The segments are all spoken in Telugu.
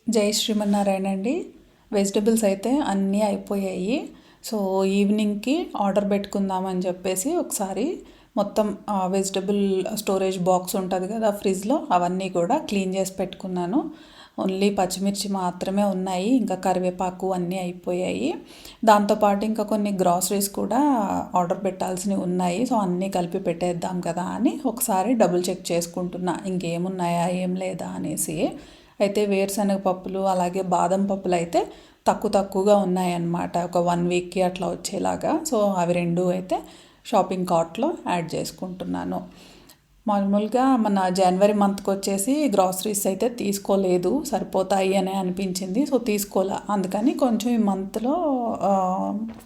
జై శ్రీమన్నారాయణ అండి. వెజిటబుల్స్ అయితే అన్నీ అయిపోయాయి. సో ఈవినింగ్కి ఆర్డర్ పెట్టుకుందామని చెప్పేసి ఒకసారి మొత్తం వెజిటబుల్ స్టోరేజ్ బాక్స్ ఉంటుంది కదా ఫ్రిడ్జ్లో, అవన్నీ కూడా క్లీన్ చేసి పెట్టుకున్నాను. ఓన్లీ పచ్చిమిర్చి మాత్రమే ఉన్నాయి, ఇంకా కరివేపాకు అన్నీ అయిపోయాయి. దాంతోపాటు ఇంకా కొన్ని గ్రాసరీస్ కూడా ఆర్డర్ పెట్టాల్సినవి ఉన్నాయి. సో అన్నీ కలిపి పెట్టేద్దాం కదా అని ఒకసారి డబుల్ చెక్ చేసుకుంటున్నా ఇంకేమున్నాయా ఏం లేదా అనేసి. అయితే వేరుశనగ పప్పులు అలాగే బాదం పప్పులు అయితే తక్కువగా ఉన్నాయన్నమాట, ఒక 1 వీక్కి అట్లా వచ్చేలాగా. సో అవి రెండు అయితే షాపింగ్ కార్ట్లో యాడ్ చేసుకుంటున్నాను. మామూలుగా మన జనవరి మంత్కి వచ్చేసి గ్రాసరీస్ అయితే తీసుకోలేదు, సరిపోతాయి అని అనిపించింది. సో తీసుకోలే, అందుకని కొంచెం ఈ మంత్లో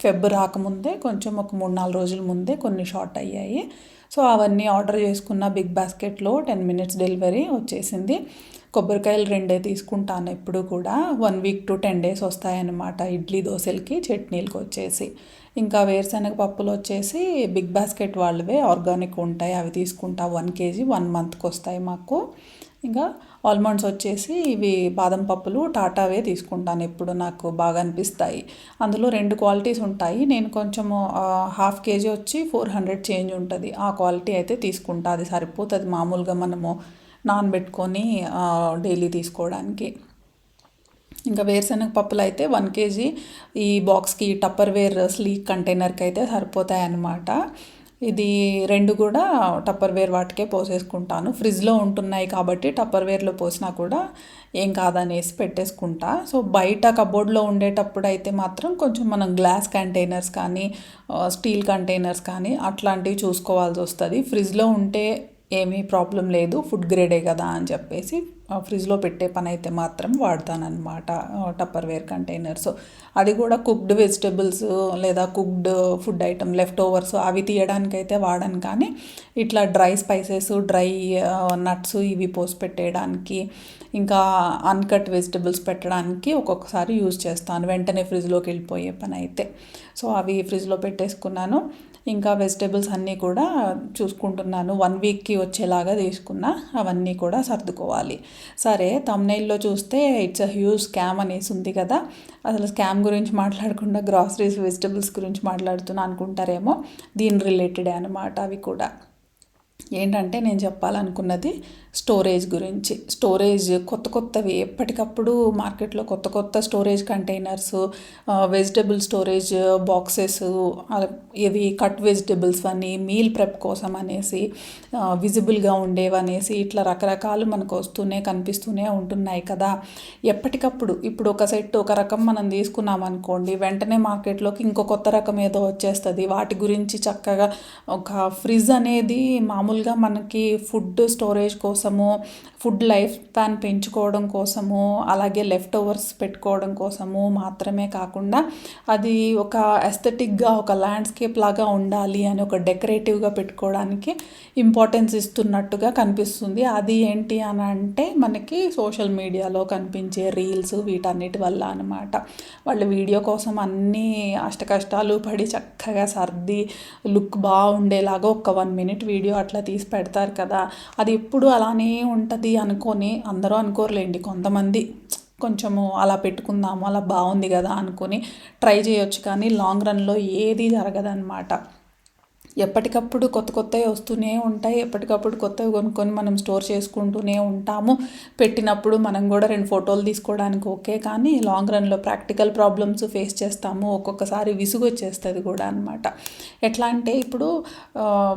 ఫెబ్ రాకముందే కొంచెం ఒక 3-4 రోజుల ముందే కొన్ని షార్ట్ అయ్యాయి. సో అవన్నీ ఆర్డర్ చేసుకున్న బిగ్ బాస్కెట్లో 10 minutes డెలివరీ వచ్చేసింది. కొబ్బరికాయలు 2 తీసుకుంటాను ఎప్పుడు కూడా, 1 week to 10 days వస్తాయన్నమాట ఇడ్లీ దోశలకి చట్నీలకు వచ్చేసి. ఇంకా వేరుశనగ పప్పులు వచ్చేసి బిగ్ బాస్కెట్ వాళ్ళవే ఆర్గానిక్ ఉంటాయి, అవి తీసుకుంటా 1 kg 1 monthకి వస్తాయి మాకు. ఇంకా ఆల్మండ్స్ వచ్చేసి ఇవి బాదం పప్పులు టాటావే తీసుకుంటాను ఎప్పుడు, నాకు బాగా అనిపిస్తాయి. అందులో 2 క్వాలిటీస్ ఉంటాయి, నేను కొంచెము 1/2 kg వచ్చి 400 చేంజ్ ఉంటుంది, ఆ క్వాలిటీ అయితే తీసుకుంటా. అది సరిపోతుంది మామూలుగా మనము నానబెట్టుకొని డైలీ తీసుకోవడానికి. ఇంకా వేరుశనగ పప్పులు అయితే 1 kg ఈ బాక్స్కి టప్పర్వేర్ స్లీక్ కంటైనర్కి అయితే సరిపోతాయి అన్నమాట. ఇది 2 కూడా టప్పర్వేర్ వాటికే పోసేసుకుంటాను, ఫ్రిడ్జ్లో ఉంటున్నాయి కాబట్టి టప్పర్వేర్లో పోసినా కూడా ఏం కాదనేసి పెట్టేసుకుంటా. సో బయట కబోర్డ్లో ఉండేటప్పుడు అయితే మాత్రం కొంచెం మనం గ్లాస్ కంటైనర్స్ కానీ స్టీల్ కంటైనర్స్ కానీ అట్లాంటివి చూసుకోవాల్సి వస్తుంది. ఫ్రిడ్జ్లో ఉంటే ఏమీ ప్రాబ్లం లేదు, ఫుడ్ గ్రేడే కదా అని చెప్పేసి ఫ్రిడ్జ్లో పెట్టే పని అయితే మాత్రం వాడతానన్నమాట టప్పర్వేర్ కంటైనర్స్. అది కూడా కుక్డ్ వెజిటబుల్స్ లేదా cooked food item left overs అవి తీయడానికైతే వాడను, కానీ ఇట్లా డ్రై స్పైసెస్ డ్రై నట్స్ ఇవి పోసి పెట్టేయడానికి ఇంకా అన్కట్ వెజిటబుల్స్ పెట్టడానికి ఒక్కొక్కసారి యూజ్ చేస్తాను, వెంటనే ఫ్రిడ్జ్లోకి వెళ్ళిపోయే పని అయితే. సో అవి ఫ్రిడ్జ్లో పెట్టేసుకున్నాను. ఇంకా వెజిటేబుల్స్ అన్నీ కూడా చూసుకుంటున్నాను, 1 వీక్కి వచ్చేలాగా తీసుకున్నా, అవన్నీ కూడా సర్దుకోవాలి. సరే, థంబ్నెయిల్లో చూస్తే ఇట్స్ అ హ్యూజ్ స్కామ్ అనేసి ఉంది కదా, అసలు స్కామ్ గురించి మాట్లాడకుండా గ్రాసరీస్ వెజిటేబుల్స్ గురించి మాట్లాడుతున్నా అనుకుంటారేమో, దీని రిలేటెడే అనమాట అవి కూడా. ఏంటంటే నేను చెప్పాలనుకున్నది స్టోరేజ్ గురించి. స్టోరేజ్ కొత్తవి ఎప్పటికప్పుడు మార్కెట్లో కొత్త storage containers, vegetable storage boxes, ఇవి కట్ వెజిటబుల్స్ అని మీల్ ప్రెప్ కోసం అనేసి విజిబుల్గా ఉండేవనేసి ఇట్లా రకరకాలు మనకు కనిపిస్తూనే ఉంటున్నాయి కదా ఎప్పటికప్పుడు. ఇప్పుడు ఒక సెట్ ఒక రకం మనం తీసుకున్నాం అనుకోండి, వెంటనే మార్కెట్లోకి ఇంకో కొత్త రకం ఏదో వచ్చేస్తుంది. వాటి గురించి చక్కగా ఒక ఫ్రిడ్జ్ అనేది మామూలుగా మనకి ఫుడ్ స్టోరేజ్ కోసము, ఫుడ్ లైఫ్ స్పాన్ పెంచుకోవడం కోసము, అలాగే లెఫ్ట్ ఓవర్స్ పెట్టుకోవడం కోసము మాత్రమే కాకుండా అది ఒక ఎస్థెటిక్గా ఒక ల్యాండ్స్కేప్ లాగా ఉండాలి అని ఒక డెకరేటివ్గా పెట్టుకోవడానికి ఇంపార్టెన్స్ ఇస్తున్నట్టుగా కనిపిస్తుంది. అది ఏంటి అని అంటే మనకి సోషల్ మీడియాలో కనిపించే రీల్స్ వీటన్నిటి వల్ల అనమాట. వాళ్ళు వీడియో కోసం అన్నీ అష్టకష్టాలు పడి చక్కగా సర్ది లుక్ బాగుండేలాగా ఒక 1 minute వీడియో అట్లా తీసి పెడతారు కదా, అది ఎప్పుడు అలానే ఉంటుంది అనుకొని, అందరూ అనుకోరులేండి, కొంతమంది కొంచెము అలా పెట్టుకుందాము అలా బాగుంది కదా అనుకొని ట్రై చేయొచ్చు, కానీ లాంగ్ రన్లో ఏది జరగదన్నమాట. ఎప్పటికప్పుడు కొత్తవి వస్తూనే ఉంటాయి, ఎప్పటికప్పుడు కొత్తవి కొనుక్కొని మనం స్టోర్ చేసుకుంటూనే ఉంటాము. పెట్టినప్పుడు మనం కూడా 2 photos తీసుకోవడానికి ఓకే, కానీ లాంగ్ రన్లో ప్రాక్టికల్ ప్రాబ్లమ్స్ ఫేస్ చేస్తాము, ఒక్కొక్కసారి విసుగు వచ్చేస్తుంది కూడా అనమాట. ఎట్లా అంటే ఇప్పుడు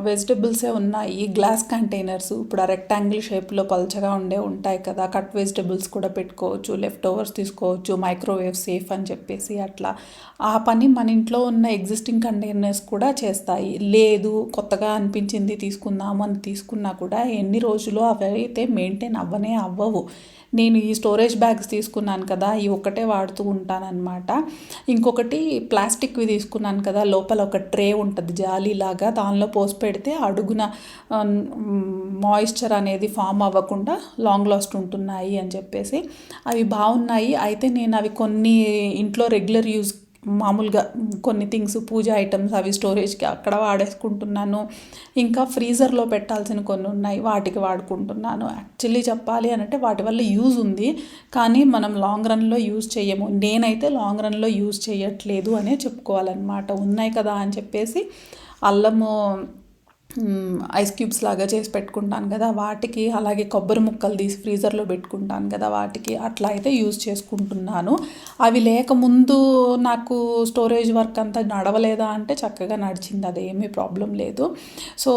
వెజిటబుల్సే ఉన్నాయి, గ్లాస్ కంటైనర్స్ ఇప్పుడు ఆ రెక్టాంగిల్ షేప్లో పల్చగా ఉంటాయి కదా, కట్ వెజిటబుల్స్ కూడా పెట్టుకోవచ్చు, లెఫ్ట్ ఓవర్స్ తీసుకోవచ్చు, మైక్రోవేవ్ సేఫ్ అని చెప్పేసి అట్లా. ఆ పని మన ఇంట్లో ఉన్న ఎగ్జిస్టింగ్ కంటైనర్స్ కూడా చేస్తాయి. లేదు కొత్తగా అనిపించింది తీసుకుందాము అని తీసుకున్నా కూడా ఎన్ని రోజులు అవి అయితే మెయింటైన్ అవ్వవు. నేను ఈ స్టోరేజ్ బ్యాగ్స్ తీసుకున్నాను కదా, ఈ ఒక్కటే వాడుతూ ఉంటానన్నమాట. ఇంకొకటి ప్లాస్టిక్వి తీసుకున్నాను కదా, లోపల ఒక ట్రే ఉంటుంది జాలీలాగా, దానిలో పోసి పెడితే అడుగున మాయిశ్చర్ అనేది ఫామ్ అవ్వకుండా లాంగ్ లాస్ట్ ఉంటున్నాయి అని చెప్పేసి అవి బాగున్నాయి. అయితే నేను అవి కొన్ని ఇంట్లో రెగ్యులర్ మామూలుగా కొన్ని థింగ్స్ పూజ ఐటమ్స్ అవి స్టోరేజ్కి అక్కడ వాడేసుకుంటున్నాను. ఇంకా ఫ్రీజర్లో పెట్టాల్సిన కొన్ని ఉన్నాయి, వాటికి వాడుకుంటున్నాను. యాక్చువల్లీ చెప్పాలి అని అంటే వాటి వల్ల యూజ్ ఉంది, కానీ మనం లాంగ్ రన్లో యూజ్ చేయము. నేనైతే లాంగ్ రన్లో యూజ్ చేయట్లేదు అనే చెప్పుకోవాలన్నమాట. ఉన్నాయి కదా అని చెప్పేసి అల్లము ఐస్ క్యూబ్స్ లాగా చేసి పెట్టుకుంటాను కదా వాటికి, అలాగే కొబ్బరి ముక్కలు తీసి ఫ్రీజర్లో పెట్టుకుంటాను కదా వాటికి, అట్లా అయితే యూజ్ చేసుకుంటున్నాను. అవి లేకముందు నాకు స్టోరేజ్ వర్క్ అంతా నడవలేదా అంటే చక్కగా నడిచింది, అదేమీ ప్రాబ్లం లేదు. సో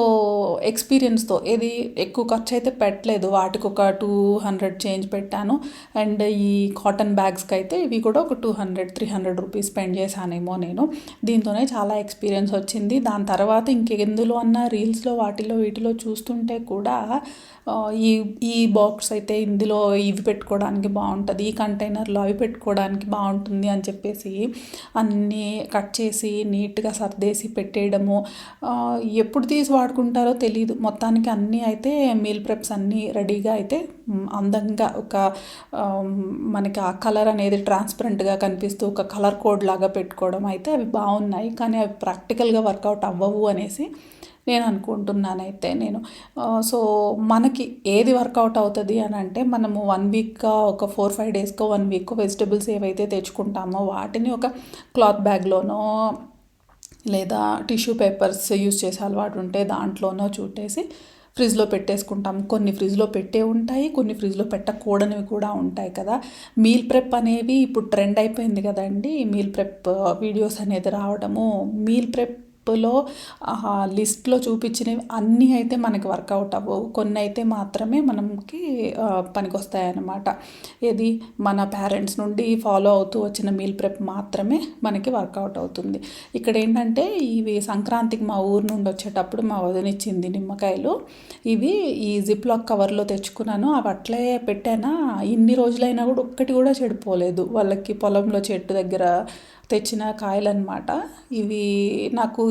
ఎక్స్పీరియన్స్తో ఏది ఎక్కువ ఖర్చు అయితే పెట్టలేదు, వాటికి ఒక 200 చేంజ్ పెట్టాను. అండ్ ఈ కాటన్ బ్యాగ్స్కి అయితే ఇవి కూడా ఒక 200-300 రూపీస్ స్పెండ్ చేశానేమో నేను. దీంతోనే చాలా ఎక్స్పీరియన్స్ వచ్చింది. దాని తర్వాత ఇంకెందులో అన్న రీల్స్లో వాటిలో వీటిలో చూస్తుంటే కూడా ఈ ఈ బాక్స్ అయితే ఇందులో ఇవి పెట్టుకోవడానికి బాగుంటుంది, ఈ కంటైనర్లో అవి పెట్టుకోవడానికి బాగుంటుంది అని చెప్పేసి అన్నీ కట్ చేసి నీట్గా సర్దేసి పెట్టేయడము. ఎప్పుడు తీసి వాడుకుంటారో తెలియదు. మొత్తానికి అన్నీ అయితే మీల్ ప్రెప్స్ అన్నీ రెడీగా అయితే అందంగా ఒక మనకి ఆ కలర్ అనేది ట్రాన్స్పరెంట్గా కనిపిస్తూ ఒక కలర్ కోడ్ లాగా పెట్టుకోవడం అయితే అవి బాగున్నాయి. కానీ అవి ప్రాక్టికల్గా వర్కౌట్ అవ్వవు అనేసి నేను అనుకుంటున్నానైతే నేను. సో మనకి ఏది వర్కౌట్ అవుతుంది అని అంటే మనము 1 వీక్గా ఒక 4-5 డేస్కో 1 వీక్కో వెజిటబుల్స్ ఏవైతే తెచ్చుకుంటామో వాటిని ఒక క్లాత్ బ్యాగ్లోనో లేదా టిష్యూ పేపర్స్ యూస్ చేసే అలవాటు ఉంటే దాంట్లోనో చుట్టేసి ఫ్రిడ్జ్లో పెట్టేసుకుంటాం. కొన్ని ఫ్రిడ్జ్లో పెట్టే ఉంటాయి, కొన్ని ఫ్రిడ్జ్లో పెట్టకూడనివి కూడా ఉంటాయి కదా. మీల్ ప్రెప్ అనేవి ఇప్పుడు ట్రెండ్ అయిపోయింది కదండి, మీల్ ప్రెప్ వీడియోస్ అనేది రావడము. మీల్ ప్రెప్లో లిస్ట్లో చూపించినవి అన్నీ అయితే మనకి వర్కౌట్ అవ్వవు, కొన్ని అయితే మాత్రమే మనకి పనికొస్తాయన్నమాట. ఏది మన పేరెంట్స్ నుండి ఫాలో అవుతూ వచ్చిన మీల్ ప్రెప్ మాత్రమే మనకి వర్కౌట్ అవుతుంది. ఇక్కడ ఏంటంటే ఇవి సంక్రాంతికి మా ఊరు నుండి వచ్చేటప్పుడు మా వదినిచ్చింది నిమ్మకాయలు. ఇవి ఈ జిప్ లాక్ కవర్లో తెచ్చుకున్నాను. అవి అట్లే పెట్టానా, ఇన్ని రోజులైనా కూడా ఒక్కటి కూడా చెడిపోలేదు. వాళ్ళకి పొలంలో చెట్టు దగ్గర తెచ్చిన కాయలన్నమాట ఇవి. నాకు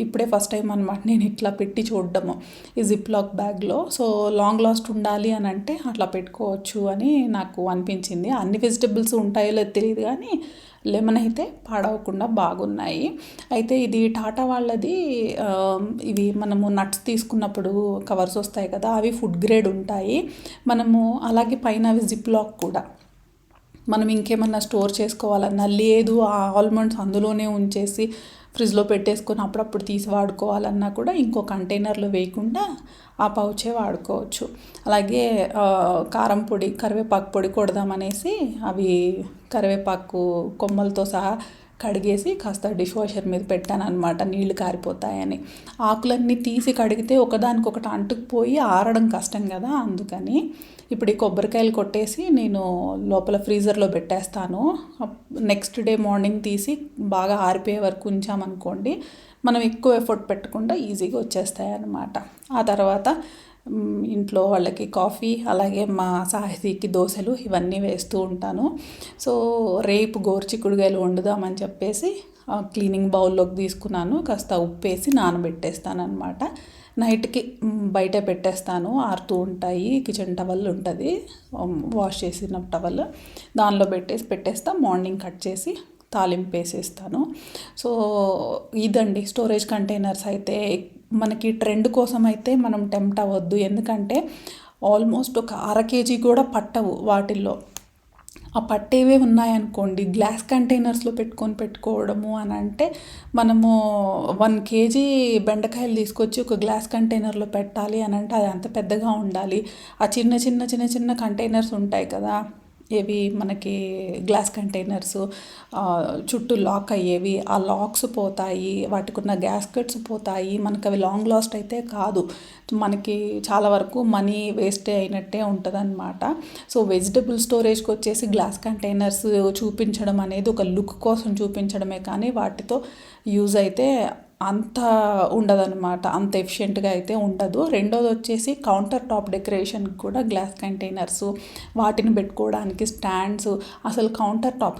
ఇప్పుడే ఫస్ట్ టైం అనమాట నేను ఇట్లా పెట్టి చూడడము ఈ జిప్ లాక్ బ్యాగ్లో. సో లాంగ్ లాస్ట్ ఉండాలి అని అంటే అట్లా పెట్టుకోవచ్చు అని నాకు అనిపించింది. అన్ని వెజిటబుల్స్ ఉంటాయో లేదో తెలియదు, కానీ లెమన్ అయితే పాడవకుండా బాగున్నాయి. అయితే ఇది టాటా వాళ్ళది. ఇవి మనము నట్స్ తీసుకున్నప్పుడు కవర్స్ వస్తాయి కదా, అవి ఫుడ్ గ్రేడ్ ఉంటాయి. మనము అలాగే పైన అవి జిప్ లాక్ కూడా మనం ఇంకేమన్నా స్టోర్ చేసుకోవాలన్నా లేదు, ఆ ఆల్మండ్స్ అందులోనే ఉంచేసి ఫ్రిడ్జ్లో పెట్టేసుకొని అప్పుడప్పుడు తీసి వాడుకోవాలన్నా కూడా ఇంకో కంటైనర్లో వేయకుండా ఆ పౌచే వాడుకోవచ్చు. అలాగే కారం పొడి, కరివేపాకు పొడి కొడదామనేసి అవి కరివేపాకు కొమ్మలతో సహా కడిగేసి కాస్త డిష్ వాషర్ మీద పెట్టాను అనమాట, నీళ్లు కారిపోతాయని. ఆకులన్నీ తీసి కడిగితే ఒకదానికొకటి అంటుకుపోయి ఆరడం కష్టం కదా, అందుకని ఇప్పుడు ఈ కొబ్బరికాయలు కొట్టేసి నేను లోపల ఫ్రీజర్లో పెట్టేస్తాను. నెక్స్ట్ డే మార్నింగ్ తీసి బాగా ఆరిపోయే వరకు ఉంచామనుకోండి, మనం ఎక్కువ ఎఫర్ట్ పెట్టకుండా ఈజీగా వచ్చేస్తాయి అన్నమాట. ఆ తర్వాత ఇంట్లో వాళ్ళకి కాఫీ, అలాగే మా సాహితీకి దోశలు ఇవన్నీ వేస్తూ ఉంటాను. సో రేపు గోరుచిక్కుడుకాయలు వండుదామని చెప్పేసి క్లీనింగ్ బౌల్లోకి తీసుకున్నాను. కాస్త ఉప్పేసి నానబెట్టేస్తాను అనమాట. నైట్కి బయట పెట్టేస్తాను, ఆరుతూ ఉంటాయి. కిచెన్ టవల్ ఉంటుంది, వాష్ చేసిన టవల్, దానిలో పెట్టేస్తా. మార్నింగ్ కట్ చేసి తాలింపు వేసేస్తాను. సో ఇదండి స్టోరేజ్ కంటైనర్స్ అయితే. మనకి ట్రెండ్ కోసం అయితే మనం టెంప్ట్ అవ్వద్దు, ఎందుకంటే ఆల్మోస్ట్ ఒక 1/2 kg కూడా పట్టవు వాటిల్లో. ఆ పట్టేవే ఉన్నాయనుకోండి, గ్లాస్ కంటైనర్స్లో పెట్టుకోవడము అని అంటే మనము 1 kg బెండకాయలు తీసుకొచ్చి ఒక గ్లాస్ కంటైనర్లో పెట్టాలి అని అంటే అది అంత పెద్దగా ఉండాలి. ఆ చిన్న కంటైనర్స్ ఉంటాయి కదా, ఏవి మనకి గ్లాస్ కంటైనర్స్ చుట్టూ లాక్ అయ్యేవి, ఆ లాక్స్ పోతాయి, వాటికి ఉన్న గ్యాస్కెట్స్ పోతాయి. మనకు అవి లాంగ్ లాస్ట్ అయితే కాదు, మనకి చాలా వరకు మనీ వేస్ట్ అయినట్టే ఉంటుంది అనమాట. సో వెజిటబుల్ స్టోరేజ్కి వచ్చేసి గ్లాస్ కంటైనర్స్ చూపించడం అనేది ఒక లుక్ కోసం చూపించడమే, కానీ వాటితో యూజ్ అయితే అంత ఉండదన్నమాట, అంత ఎఫిషియెంట్గా అయితే ఉండదు. రెండోది వచ్చేసి కౌంటర్ టాప్ డెకరేషన్కి కూడా గ్లాస్ కంటైనర్స్, వాటిని పెట్టుకోవడానికి స్టాండ్స్. అసలు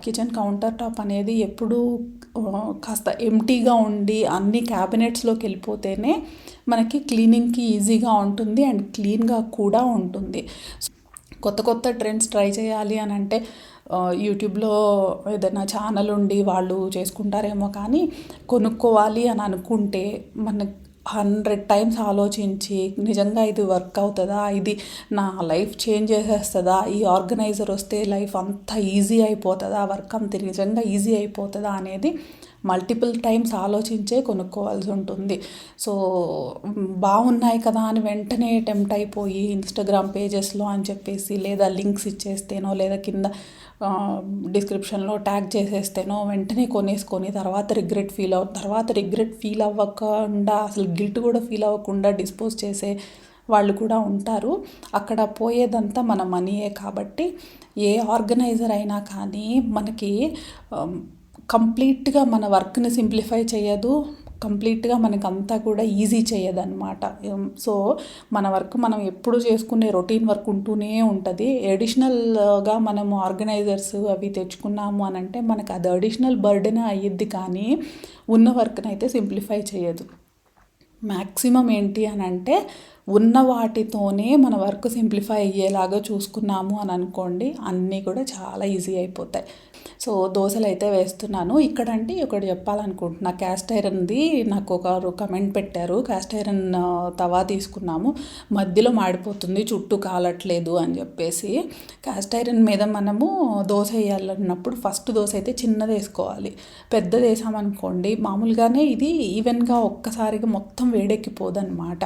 కిచెన్ కౌంటర్ టాప్ అనేది ఎప్పుడూ కాస్త ఎంటీగా ఉండి అన్ని క్యాబినెట్స్లోకి వెళ్ళిపోతేనే మనకి క్లీనింగ్కి ఈజీగా ఉంటుంది అండ్ క్లీన్గా కూడా ఉంటుంది. కొత్త కొత్త ట్రెండ్స్ ట్రై చేయాలి అని అంటే యూట్యూబ్లో ఏదైనా ఛానల్ ఉండి వాళ్ళు చేసుకుంటారేమో, కానీ కొనుక్కోవాలి అని అనుకుంటే మన 100 టైమ్స్ ఆలోచించి నిజంగా ఇది వర్క్ అవుతుందా, ఇది నా లైఫ్ చేంజ్ చేసేస్తుందా, ఈ ఆర్గనైజర్ వస్తే లైఫ్ అంత ఈజీ అయిపోతుందా, వర్క్ అంత నిజంగా ఈజీ అయిపోతుందా అనేది మల్టిపుల్ టైమ్స్ ఆలోచించే కొనుక్కోవాల్సి ఉంటుంది. సో బాగున్నాయి కదా అని వెంటనే టెంప్ట్ అయిపోయి ఇన్స్టాగ్రామ్ పేజెస్లో అని చెప్పేసి, లేదా లింక్స్ ఇచ్చేస్తేనో, లేదా కింద డిస్క్రిప్షన్లో ట్యాగ్ చేసేస్తేనో వెంటనే కొనేసుకొని తర్వాత రిగ్రెట్ ఫీల్ అవ్వకుండా, అసలు గిల్ట్ కూడా ఫీల్ అవ్వకుండా డిస్పోజ్ చేసే వాళ్ళు కూడా ఉంటారు. అక్కడ పోయేదంతా మన మనీయే. కాబట్టి ఏ ఆర్గనైజర్ అయినా కానీ మనకి కంప్లీట్గా మన వర్క్ని సింప్లిఫై చేయదు, కంప్లీట్గా మనకంతా కూడా ఈజీ చేయదన్నమాట. సో మన వర్క్ మనం ఎప్పుడు చేసుకునే రొటీన్ వర్క్ ఉంటూనే ఉంటుంది. అడిషనల్గా మనము ఆర్గనైజర్స్ అవి తెచ్చుకున్నాము అని అంటే మనకు అది అడిషనల్ బర్డెన్ అయ్యిద్ది, కానీ ఉన్న వర్క్ని అయితే సింప్లిఫై చేయదు. మ్యాక్సిమం ఏంటి అని అంటే ఉన్న వాటితోనే మన వర్క్ సింప్లిఫై అయ్యేలాగా చూసుకున్నాము అని అనుకోండి, అన్నీ కూడా చాలా ఈజీ అయిపోతాయి. సో దోశలు అయితే వేస్తున్నాను. ఇక్కడంటే ఒకటి చెప్పాలనుకుంటున్నా, క్యాస్ట్ ఐరన్ది నాకు ఒకరు కమెంట్ పెట్టారు. క్యాస్ట్ ఐరన్ తవా తీసుకున్నాము, మధ్యలో మాడిపోతుంది, చుట్టూ కాలట్లేదు అని చెప్పేసి. క్యాస్ట్ ఐరన్ మీద మనము దోశ వేయాలన్నప్పుడు ఫస్ట్ దోశ అయితే చిన్నది వేసుకోవాలి. పెద్దది వేసామనుకోండి మామూలుగానే ఇది ఈవెన్గా ఒక్కసారిగా మొత్తం వేడెక్కిపోదన్నమాట.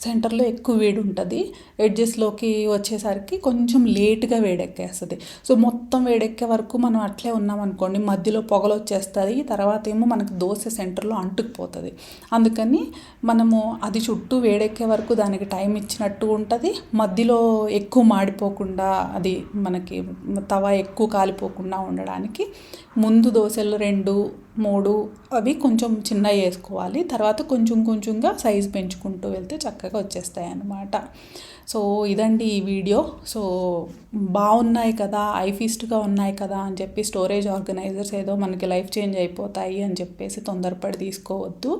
సెంటర్లో ఎక్కువ వేడి ఉంటుంది, ఎడ్జెస్లోకి వచ్చేసరికి కొంచెం లేట్గా వేడెక్కేస్తుంది. సో మొత్తం వేడెక్కే వరకు మనం అట్లే ఉన్నామనుకోండి మధ్యలో పొగలు వచ్చేస్తుంది, తర్వాత ఏమో మనకు దోశ సెంటర్లో అంటుకుపోతుంది. అందుకని మనము అది చుట్టూ వేడెక్కే వరకు దానికి టైం ఇచ్చినట్టు ఉంటుంది. మధ్యలో ఎక్కువ మాడిపోకుండా, అది మనకి తవా ఎక్కువ కాలిపోకుండా ఉండడానికి ముందు దోశలు 2, 3 అవి కొంచెం చిన్నవి వేసుకోవాలి. తర్వాత కొంచెం కొంచెంగా సైజు పెంచుకుంటూ వెళ్తే చక్కగా వచ్చేస్తాయి అన్నమాట. సో ఇదండి ఈ వీడియో. సో బాగున్నాయి కదా, ఐఫీస్ట్గా ఉన్నాయి కదా అని చెప్పి స్టోరేజ్ ఆర్గనైజర్స్ ఏదో మనకి లైఫ్ చేంజ్ అయిపోతాయి అని చెప్పేసి తొందరపడి తీసుకోవద్దు.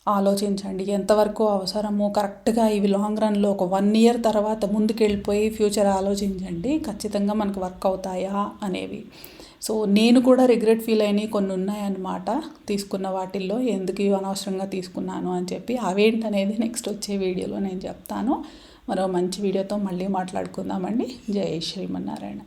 ఆలోచించండి ఎంతవరకు అవసరమో కరెక్ట్గా. ఇవి లాంగ్ రన్లో ఒక 1 year తర్వాత ముందుకు వెళ్ళిపోయి ఫ్యూచర్ ఆలోచించండి, ఖచ్చితంగా మనకు వర్క్ అవుతాయా అనేవి. సో నేను కూడా రిగ్రెట్ ఫీల్ అయినవి కొన్ని ఉన్నాయన్నమాట తీసుకున్న వాటిల్లో, ఎందుకు ఇవి అనవసరంగా తీసుకున్నాను అని చెప్పి. అవేంటనేది నెక్స్ట్ వచ్చే వీడియోలో నేను చెప్తాను. మరో మంచి వీడియోతో మళ్ళీ మాట్లాడుకుందామండి. జై శ్రీమన్నారాయణ.